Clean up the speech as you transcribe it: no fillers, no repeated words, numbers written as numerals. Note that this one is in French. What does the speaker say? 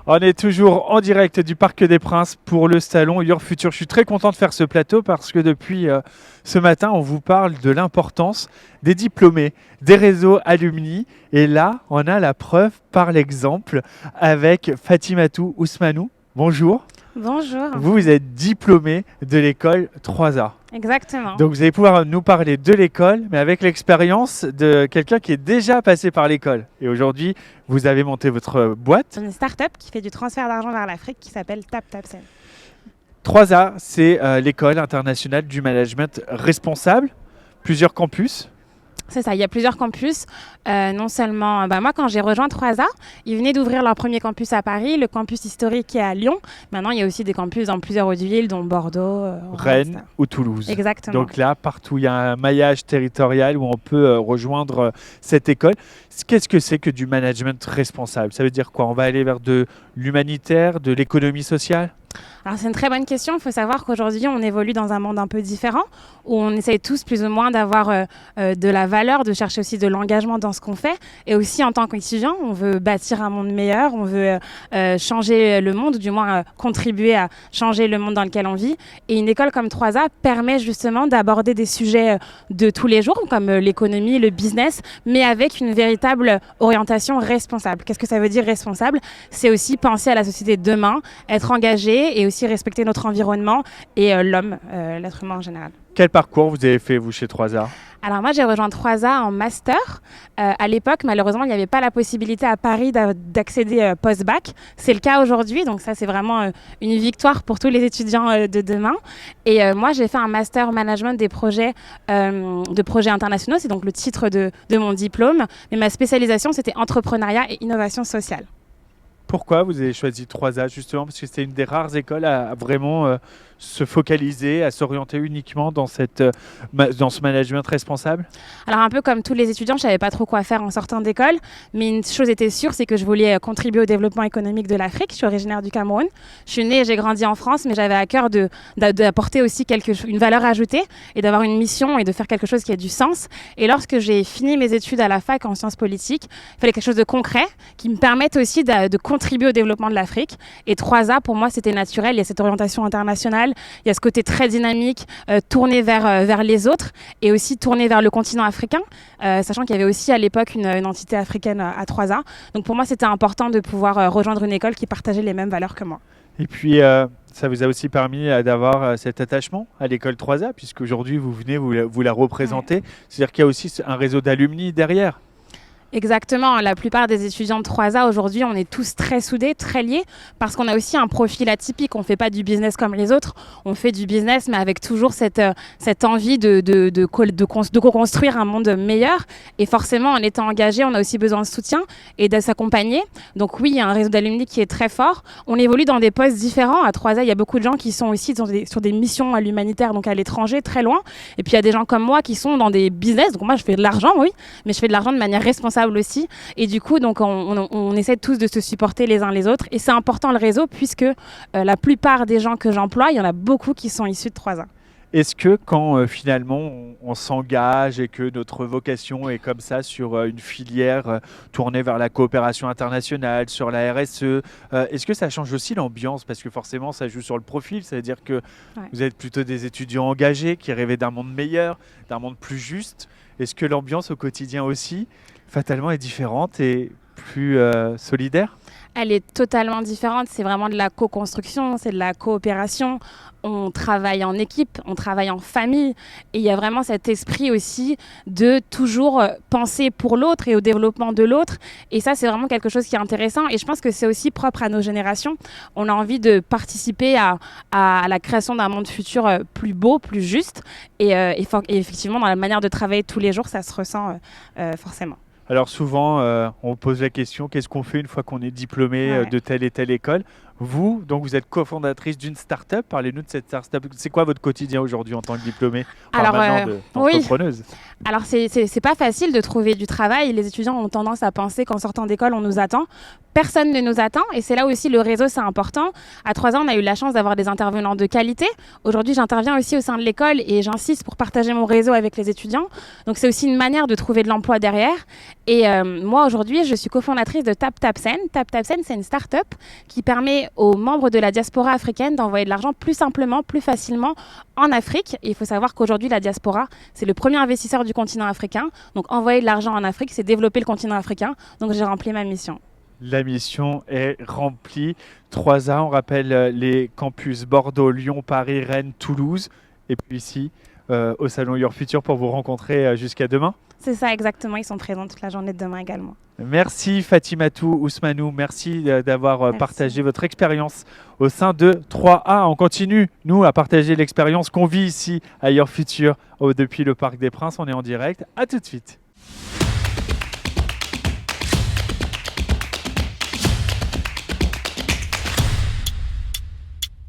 On est toujours en direct du Parc des Princes pour le salon Your Future. Je suis très content de faire ce plateau parce que depuis ce matin, on vous parle de l'importance des diplômés, des réseaux alumni. Et là, on a la preuve par l'exemple avec Fatimatou Ousmanou. Bonjour. Bonjour. Vous êtes diplômé de l'école 3A. Exactement. Donc vous allez pouvoir nous parler de l'école, mais avec l'expérience de quelqu'un qui est déjà passé par l'école. Et aujourd'hui, vous avez monté votre boîte. C'est une start-up qui fait du transfert d'argent vers l'Afrique qui s'appelle TapTapSend. 3A, c'est l'école internationale du management responsable. Plusieurs campus. C'est ça, il y a plusieurs campus. Non seulement, moi quand j'ai rejoint 3A, ils venaient d'ouvrir leur premier campus à Paris, le campus historique est à Lyon. Maintenant, il y a aussi des campus dans plusieurs autres villes, dont Bordeaux, Rennes ou Toulouse. Exactement. Donc là, partout, il y a un maillage territorial où on peut rejoindre cette école. Qu'est-ce que c'est que du management responsable? Ça veut dire quoi? On va aller vers de l'humanitaire, de l'économie sociale? Alors c'est une très bonne question. Il faut savoir qu'aujourd'hui, on évolue dans un monde un peu différent, où on essaye tous plus ou moins d'avoir de la valeur, de chercher aussi de l'engagement dans ce qu'on fait. Et aussi en tant qu'étudiant, on veut bâtir un monde meilleur, on veut changer le monde, ou du moins contribuer à changer le monde dans lequel on vit. Et une école comme 3A permet justement d'aborder des sujets de tous les jours, comme l'économie, le business, mais avec une véritable orientation responsable. Qu'est-ce que ça veut dire responsable? C'est aussi penser à la société de demain, être engagé et aussi respecter notre environnement et l'homme, l'être humain en général. Quel parcours vous avez fait, vous, chez 3A? Alors moi, j'ai rejoint 3A en master. À l'époque, malheureusement, il n'y avait pas la possibilité à Paris d'accéder post-bac. C'est le cas aujourd'hui, donc ça, c'est vraiment une victoire pour tous les étudiants de demain. Et moi, j'ai fait un master management des projets internationaux. C'est donc le titre de mon diplôme. Mais ma spécialisation, c'était entrepreneuriat et innovation sociale. Pourquoi vous avez choisi 3A justement? Parce que c'était une des rares écoles à vraiment se focaliser, à s'orienter uniquement dans ce management responsable? Alors un peu comme tous les étudiants, je ne savais pas trop quoi faire en sortant d'école, mais une chose était sûre, c'est que je voulais contribuer au développement économique de l'Afrique. Je suis originaire du Cameroun. Je suis née et j'ai grandi en France, mais j'avais à cœur d'apporter aussi une valeur ajoutée et d'avoir une mission et de faire quelque chose qui a du sens. Et lorsque j'ai fini mes études à la fac en sciences politiques, il fallait quelque chose de concret qui me permette aussi de contribuer au développement de l'Afrique. Et 3A, pour moi, c'était naturel. Il y a cette orientation internationale, il y a ce côté très dynamique, tourné vers les autres et aussi tourné vers le continent africain, sachant qu'il y avait aussi à l'époque une entité africaine à 3A. Donc pour moi, c'était important de pouvoir rejoindre une école qui partageait les mêmes valeurs que moi. Et puis, ça vous a aussi permis d'avoir cet attachement à l'école 3A, puisqu'aujourd'hui, vous venez, vous la représentez. Ouais. C'est-à-dire qu'il y a aussi un réseau d'alumni derrière. Exactement. La plupart des étudiants de 3A aujourd'hui, on est tous très soudés, très liés, parce qu'on a aussi un profil atypique. On ne fait pas du business comme les autres. On fait du business, mais avec toujours cette envie de co-construire un monde meilleur. Et forcément, en étant engagé, on a aussi besoin de soutien et de s'accompagner. Donc oui, il y a un réseau d'alumni qui est très fort. On évolue dans des postes différents. À 3A, il y a beaucoup de gens qui sont aussi sur des missions à l'humanitaire, donc à l'étranger, très loin. Et puis il y a des gens comme moi qui sont dans des business. Donc moi, je fais de l'argent, oui, mais je fais de l'argent de manière responsable aussi. Et du coup, donc, on essaie tous de se supporter les uns les autres. Et c'est important le réseau puisque la plupart des gens que j'emploie, il y en a beaucoup qui sont issus de 3A. Est-ce que quand finalement on s'engage et que notre vocation est comme ça sur une filière tournée vers la coopération internationale, sur la RSE, est-ce que ça change aussi l'ambiance? Parce que forcément ça joue sur le profil, ça veut dire que vous êtes plutôt des étudiants engagés qui rêvaient d'un monde meilleur, d'un monde plus juste. Est-ce que l'ambiance au quotidien aussi, fatalement, est différente et plus solidaire? Elle est totalement différente. C'est vraiment de la co-construction, c'est de la coopération. On travaille en équipe, on travaille en famille. Et il y a vraiment cet esprit aussi de toujours penser pour l'autre et au développement de l'autre. Et ça, c'est vraiment quelque chose qui est intéressant. Et je pense que c'est aussi propre à nos générations. On a envie de participer à la création d'un monde futur plus beau, plus juste. Et effectivement, dans la manière de travailler tous les jours, ça se ressent forcément. Alors souvent, on pose la question, qu'est-ce qu'on fait une fois qu'on est diplômé de telle et telle école? Vous, donc vous êtes cofondatrice d'une start-up. Parlez-nous de cette start-up. C'est quoi votre quotidien aujourd'hui en tant que diplômée? D'entrepreneuse. Oui. Alors c'est pas facile de trouver du travail. Les étudiants ont tendance à penser qu'en sortant d'école, on nous attend. Personne ne nous attend et c'est là aussi le réseau, c'est important. À 3 ans, on a eu la chance d'avoir des intervenants de qualité. Aujourd'hui, j'interviens aussi au sein de l'école et j'insiste pour partager mon réseau avec les étudiants. Donc c'est aussi une manière de trouver de l'emploi derrière. Et moi, aujourd'hui, je suis cofondatrice de TapTapSend. TapTapSend, c'est une start-up qui permet aux membres de la diaspora africaine d'envoyer de l'argent plus simplement, plus facilement en Afrique. Et il faut savoir qu'aujourd'hui, la diaspora, c'est le premier investisseur du continent africain. Donc, envoyer de l'argent en Afrique, c'est développer le continent africain. Donc, j'ai rempli ma mission. La mission est remplie. 3A, on rappelle les campus Bordeaux, Lyon, Paris, Rennes, Toulouse. Et puis ici, au Salon Your Future pour vous rencontrer jusqu'à demain. C'est ça, exactement. Ils sont présents toute la journée de demain également. Merci Fatimatou Ousmanou, merci d'avoir partagé votre expérience au sein de 3A. On continue, nous, à partager l'expérience qu'on vit ici à Your Future depuis le Parc des Princes. On est en direct. À tout de suite.